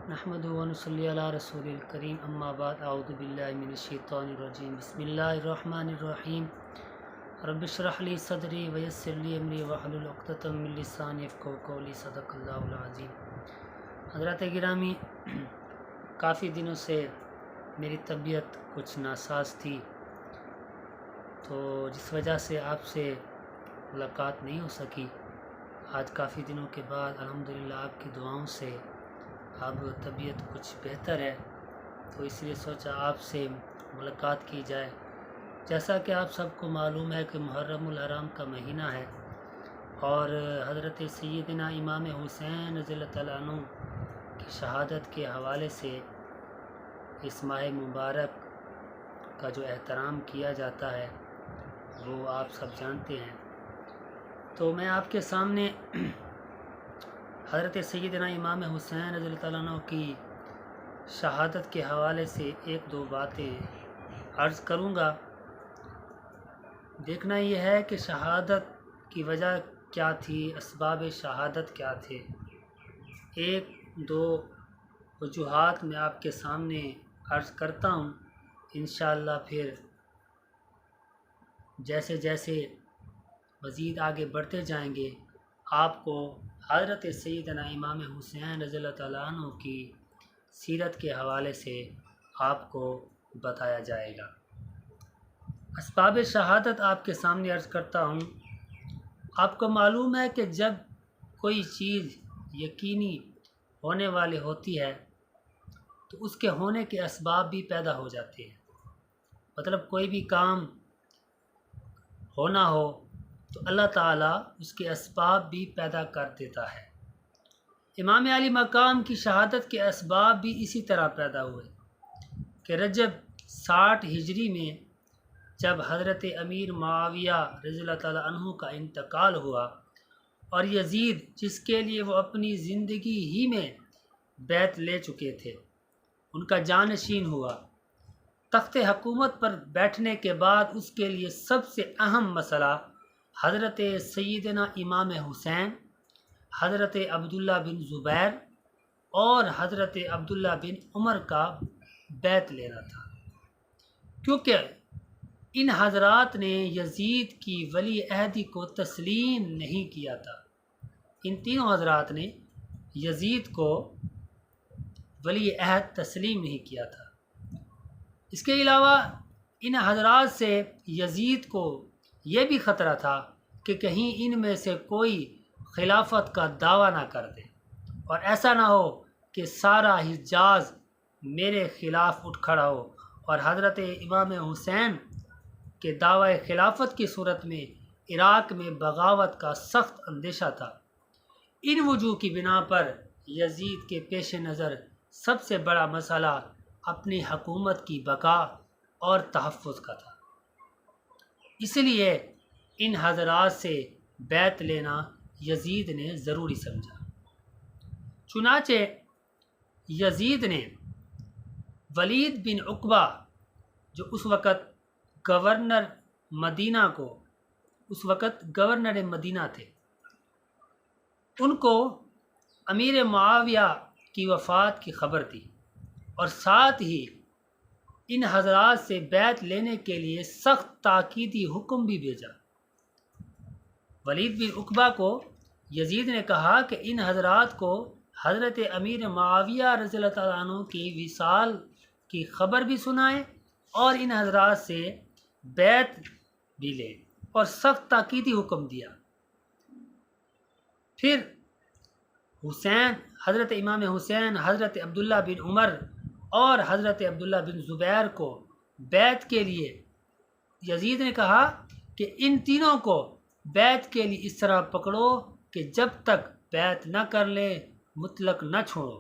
نحمدہ و نصلی علی رسول الکریم اما بعد اعوذ باللہ من الشیطان الرجیم بسم اللہ الرحمن الرحیم رب اشرح لی صدری ویسر لی امری واحلل عقدۃ من لسانی یفقہوا قولی صدق اللہ العظیم۔ حضرات گرامی، کافی دنوں سے میری طبیعت کچھ ناساز تھی، تو جس وجہ سے آپ سے ملاقات نہیں ہو سکی۔ آج کافی دنوں کے بعد الحمدللہ آپ کی دعاؤں سے اب طبیعت کچھ بہتر ہے، تو اس لیے سوچا آپ سے ملاقات کی جائے۔ جیسا کہ آپ سب کو معلوم ہے کہ محرم الحرام کا مہینہ ہے، اور حضرت سیدنا امام حسین رضی اللہ تعالیٰ عنہ کی شہادت کے حوالے سے اس ماہ مبارک کا جو احترام کیا جاتا ہے وہ آپ سب جانتے ہیں۔ تو میں آپ کے سامنے حضرت سیدنا امام حسین رضی اللہ تعالیٰ عنہ کی شہادت کے حوالے سے ایک دو باتیں عرض کروں گا۔ دیکھنا یہ ہے کہ شہادت کی وجہ کیا تھی، اسباب شہادت کیا تھے۔ ایک دو وجوہات میں آپ کے سامنے عرض کرتا ہوں، انشاءاللہ پھر جیسے جیسے مزید آگے بڑھتے جائیں گے آپ کو حضرت سیدنا امام حسین رضی اللہ تعالیٰ عنہ کی سیرت کے حوالے سے آپ کو بتایا جائے گا۔ اسباب شہادت آپ کے سامنے عرض کرتا ہوں۔ آپ کو معلوم ہے کہ جب کوئی چیز یقینی ہونے والی ہوتی ہے تو اس کے ہونے کے اسباب بھی پیدا ہو جاتے ہیں۔ مطلب کوئی بھی کام ہونا ہو تو اللہ تعالیٰ اس کے اسباب بھی پیدا کر دیتا ہے۔ امام علی مقام کی شہادت کے اسباب بھی اسی طرح پیدا ہوئے کہ رجب 60 ہجری میں جب حضرت امیر معاویہ رضی اللہ تعالیٰ عنہ کا انتقال ہوا، اور یزید جس کے لیے وہ اپنی زندگی ہی میں بیعت لے چکے تھے ان کا جانشین ہوا، تخت حکومت پر بیٹھنے کے بعد اس کے لیے سب سے اہم مسئلہ حضرت سیدنا امام حسین، حضرت عبداللہ بن زبیر اور حضرت عبداللہ بن عمر کا بیعت لینا تھا، کیونکہ ان حضرات نے یزید کی ولی عہدی کو تسلیم نہیں کیا تھا۔ ان تینوں حضرات نے یزید کو ولی عہد تسلیم نہیں کیا تھا۔ اس کے علاوہ ان حضرات سے یزید کو یہ بھی خطرہ تھا کہ کہیں ان میں سے کوئی خلافت کا دعویٰ نہ کر دے، اور ایسا نہ ہو کہ سارا حجاز میرے خلاف اٹھ کھڑا ہو، اور حضرت امام حسین کے دعوی خلافت کی صورت میں عراق میں بغاوت کا سخت اندیشہ تھا۔ ان وجوہ کی بنا پر یزید کے پیش نظر سب سے بڑا مسئلہ اپنی حکومت کی بقا اور تحفظ کا تھا، اس لیے ان حضرات سے بیعت لینا یزید نے ضروری سمجھا۔ چنانچہ یزید نے ولید بن عقبہ جو اس وقت گورنر مدینہ تھے، ان کو امیر معاویہ کی وفات کی خبر دی، اور ساتھ ہی ان حضرات سے بیعت لینے کے لیے سخت تاکیدی حکم بھی بھیجا۔ ولید بن عقبہ کو یزید نے کہا کہ ان حضرات کو حضرت امیر معاویہ رضی اللہ تعالیٰ عنہ کی وصال کی خبر بھی سنائیں اور ان حضرات سے بیعت بھی لیں، اور سخت تاکیدی حکم دیا۔ پھر حضرت امام حسین، حضرت عبداللہ بن عمر اور حضرت عبداللہ بن زبیر کو بیعت کے لیے یزید نے کہا کہ ان تینوں کو بیعت کے لیے اس طرح پکڑو کہ جب تک بیعت نہ کر لے مطلق نہ چھوڑو،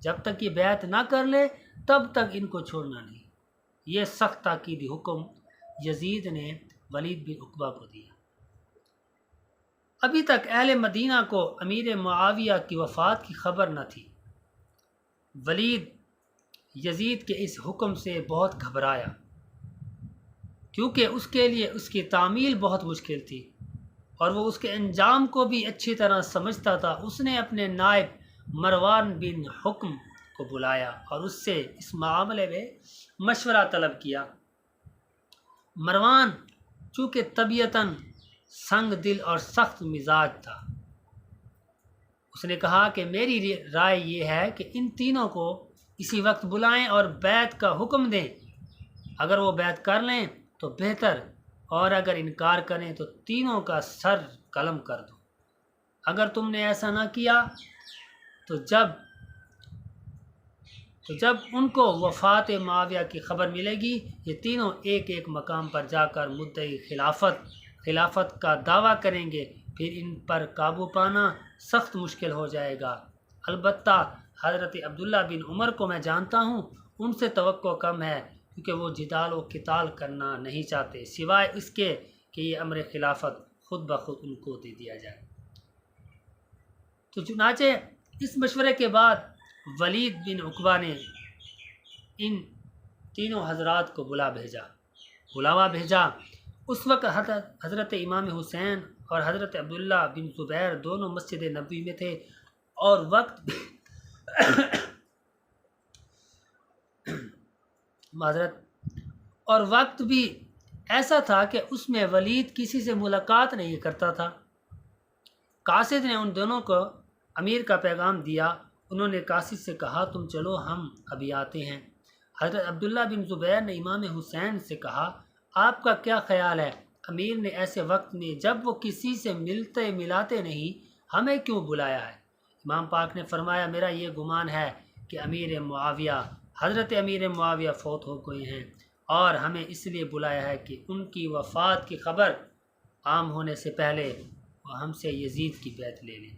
جب تک یہ بیعت نہ کر لے تب تک ان کو چھوڑنا نہیں۔ یہ سخت تاکیدی حکم یزید نے ولید بن عقبہ کو دیا۔ ابھی تک اہل مدینہ کو امیر معاویہ کی وفات کی خبر نہ تھی۔ ولید یزید کے اس حکم سے بہت گھبرایا، کیونکہ اس کے لیے اس کی تعمیل بہت مشکل تھی اور وہ اس کے انجام کو بھی اچھی طرح سمجھتا تھا۔ اس نے اپنے نائب مروان بن حکم کو بلایا اور اس سے اس معاملے میں مشورہ طلب کیا۔ مروان چونکہ طبیعتاً سنگ دل اور سخت مزاج تھا، اس نے کہا کہ میری رائے یہ ہے کہ ان تینوں کو اسی وقت بلائیں اور بیعت کا حکم دیں، اگر وہ بیعت کر لیں تو بہتر، اور اگر انکار کریں تو تینوں کا سر قلم کر دو۔ اگر تم نے ایسا نہ کیا تو جب ان کو وفات معاویہ کی خبر ملے گی، یہ تینوں ایک ایک مقام پر جا کر مدعی خلافت کا دعویٰ کریں گے، پھر ان پر قابو پانا سخت مشکل ہو جائے گا۔ البتہ حضرت عبداللہ بن عمر کو میں جانتا ہوں، ان سے توقع کم ہے، کیونکہ وہ جدال و قتال کرنا نہیں چاہتے، سوائے اس کے کہ یہ امر خلافت خود بخود ان کو دے دیا جائے۔ تو چنانچہ اس مشورے کے بعد ولید بن عقبہ نے ان تینوں حضرات کو بلاوا بھیجا۔ اس وقت حضرت امام حسین اور حضرت عبداللہ بن زبیر دونوں مسجد نبوی میں تھے، اور وقت بھی ایسا تھا کہ اس میں ولید کسی سے ملاقات نہیں کرتا تھا۔ قاصد نے ان دونوں کو امیر کا پیغام دیا۔ انہوں نے قاصد سے کہا تم چلو، ہم ابھی آتے ہیں۔ حضرت عبداللہ بن زبیر نے امام حسین سے کہا آپ کا کیا خیال ہے؟ امیر نے ایسے وقت میں جب وہ کسی سے ملاتے نہیں ہمیں کیوں بلایا ہے؟ امام پاک نے فرمایا میرا یہ گمان ہے کہ حضرت امیر معاویہ فوت ہو گئے ہیں، اور ہمیں اس لیے بلایا ہے کہ ان کی وفات کی خبر عام ہونے سے پہلے وہ ہم سے یزید کی بیعت لے لیں۔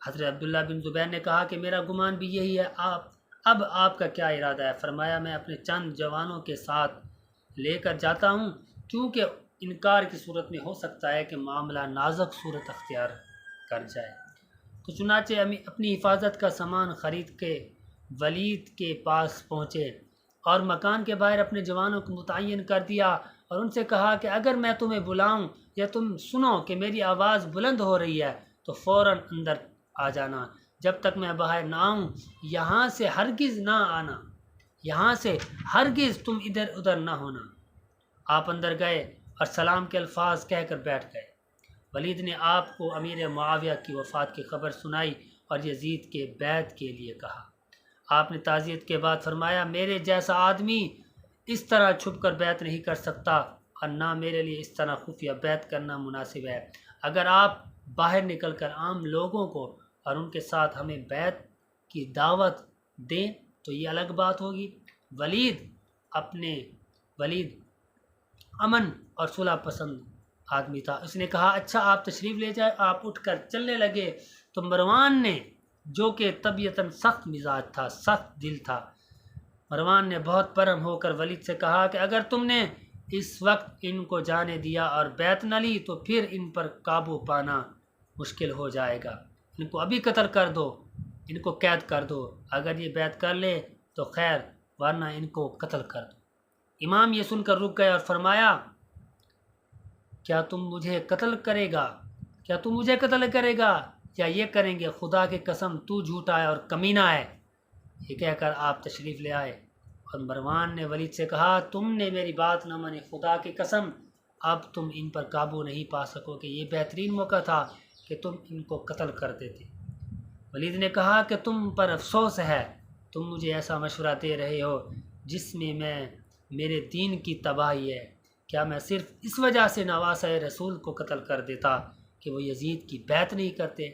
حضرت عبداللہ بن زبیر نے کہا کہ میرا گمان بھی یہی ہے، اب آپ کا کیا ارادہ ہے؟ فرمایا میں اپنے چند جوانوں کے ساتھ لے کر جاتا ہوں، کیونکہ انکار کی صورت میں ہو سکتا ہے کہ معاملہ نازک صورت اختیار کر جائے۔ تو چنانچہ اپنی حفاظت کا سامان خرید کے ولید کے پاس پہنچے اور مکان کے باہر اپنے جوانوں کو متعین کر دیا اور ان سے کہا کہ اگر میں تمہیں بلاؤں یا تم سنو کہ میری آواز بلند ہو رہی ہے تو فوراً اندر آ جانا، جب تک میں باہر نہ آؤں یہاں سے ہرگز نہ آنا، یہاں سے ہرگز تم ادھر ادھر نہ ہونا۔ آپ اندر گئے اور سلام کے الفاظ کہہ کر بیٹھ گئے۔ ولید نے آپ کو امیر معاویہ کی وفات کی خبر سنائی اور یزید کے بیعت کے لیے کہا۔ آپ نے تعزیت کے بعد فرمایا میرے جیسا آدمی اس طرح چھپ کر بیعت نہیں کر سکتا، اور نہ میرے لیے اس طرح خفیہ بیعت کرنا مناسب ہے۔ اگر آپ باہر نکل کر عام لوگوں کو اور ان کے ساتھ ہمیں بیعت کی دعوت دیں تو یہ الگ بات ہوگی۔ ولید امن اور صلح پسند آدمی تھا۔ اس نے کہا اچھا آپ تشریف لے جائے۔ آپ اٹھ کر چلنے لگے تو مروان نے، جو کہ طبیعتاً سخت مزاج تھا، سخت دل تھا، مروان نے بہت پرم ہو کر ولید سے کہا کہ اگر تم نے اس وقت ان کو جانے دیا اور بیعت نہ لی تو پھر ان پر قابو پانا مشکل ہو جائے گا۔ ان کو ابھی قتل کر دو، ان کو قید کر دو، اگر یہ بیعت کر لے تو خیر، ورنہ ان کو قتل کر دو۔ امام یہ سن کر رک گئے اور فرمایا کیا تم مجھے قتل کرے گا یا یہ کریں گے؟ خدا کی قسم تو جھوٹا ہے اور کمینہ ہے۔ یہ کہہ کر آپ تشریف لے آئے اور مروان نے ولید سے کہا تم نے میری بات نہ مانی، خدا کی قسم اب تم ان پر قابو نہیں پا سکو گے، یہ بہترین موقع تھا کہ تم ان کو قتل کر دیتے۔ ولید نے کہا کہ تم پر افسوس ہے، تم مجھے ایسا مشورہ دے رہے ہو جس میں میرے دین کی تباہی ہے۔ کیا میں صرف اس وجہ سے نواسہ رسول کو قتل کر دیتا کہ وہ یزید کی بیعت نہیں کرتے؟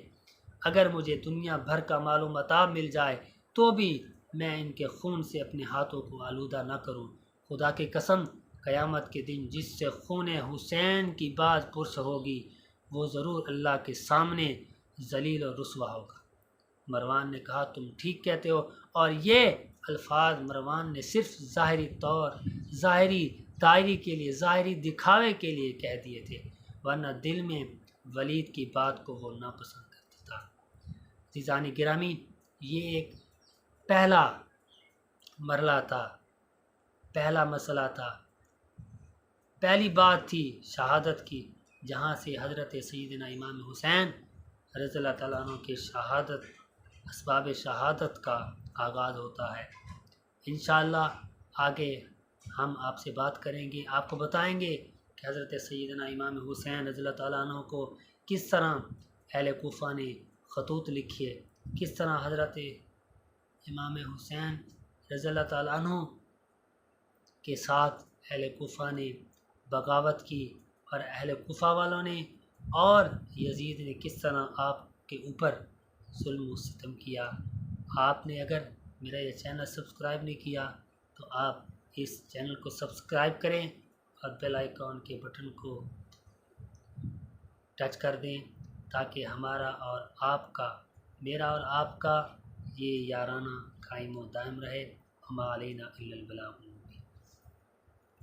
اگر مجھے دنیا بھر کا مال و متاع مل جائے تو بھی میں ان کے خون سے اپنے ہاتھوں کو آلودہ نہ کروں۔ خدا کی قسم قیامت کے دن جس سے خون حسین کی بات پرس ہوگی وہ ضرور اللہ کے سامنے ذلیل و رسوا ہوگا۔ مروان نے کہا تم ٹھیک کہتے ہو، اور یہ الفاظ مروان نے صرف ظاہری دائری کے لیے، ظاہری دکھاوے کے لیے کہہ دیے تھے، ورنہ دل میں ولید کی بات کو وہ ناپسند کرتا تھا۔ عزیزان گرامی، یہ ایک پہلا مرحلہ تھا، پہلا مسئلہ تھا، پہلی بات تھی شہادت کی، جہاں سے حضرت سیدنا امام حسین رضی اللہ تعالیٰ عنہ کی شہادت اسباب شہادت کا آغاز ہوتا ہے۔ انشاءاللہ آگے ہم آپ سے بات کریں گے، آپ کو بتائیں گے کہ حضرت سیدنا امام حسین رضی اللہ تعالیٰ عنہ کو کس طرح اہل کوفہ نے خطوط لکھے، کس طرح حضرت امام حسین رضی اللہ تعالیٰ عنہ کے ساتھ اہل کوفہ نے بغاوت کی، اور اہل کوفہ والوں نے اور یزید نے کس طرح آپ کے اوپر ظلم و ستم کیا۔ آپ نے اگر میرا یہ چینل سبسکرائب نہیں کیا تو آپ اس چینل کو سبسکرائب کریں اور بیل آئیکن کے بٹن کو ٹچ کر دیں تاکہ ہمارا اور آپ کا، میرا اور آپ کا یہ یارانہ قائم و دائم رہے۔ وما علینا الا البلاغ۔